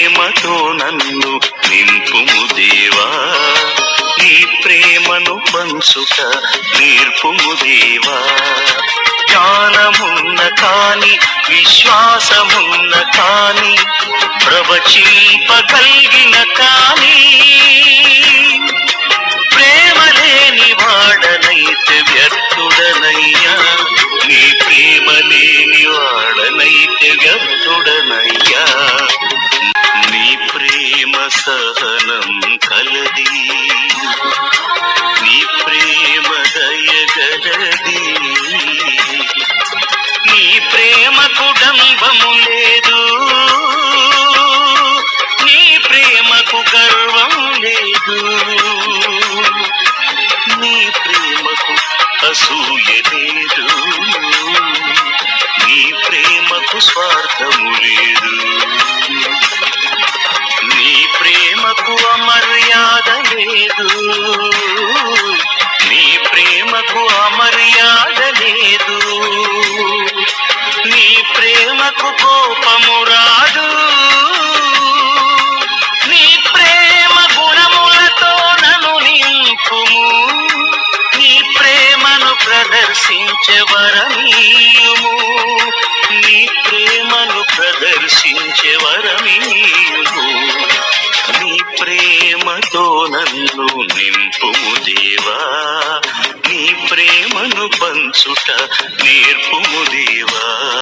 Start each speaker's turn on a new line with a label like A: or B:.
A: ప్రేమతో నన్ను నింపుము దేవా, నీ ప్రేమను పంచుట నేర్పుము దేవా. జ్ఞానమున్న కాని విశ్వాసమున్న కాని ప్రవచింపగలిగిన కాని ప్రేమ లేని వాడనైతే వ్యర్థుడనయ్యా, నీ ప్రేమ లేని వాడనైతే వ్యర్థుడనయ్యా. నీ ప్రేమ సహనం కలది, నీ ప్రేమ దయగలది, నీ ప్రేమకు డంబము లేదు, నీ ప్రేమకు గర్వం లేదు, నీ ప్రేమకు అసూయ లేదు, నీ ప్రేమకు స్వార్థము లేదు, నీ ప్రేమకు అమర్యాద లేదు, నీ ప్రేమకు అమర్యాద లేదు, నీ ప్రేమకు కోపము రాదు, నీ ప్రేమ గుణములతో నన్ను నింపుము, నీ ప్రేమను ప్రదర్శించే వరమీయుము, నీ ప్రేమను ప్రదర్శించే వరమీయుము. నీ ప్రేమతో నన్ను నింపుము దేవా, నీ ప్రేమను పంచుట నేర్పు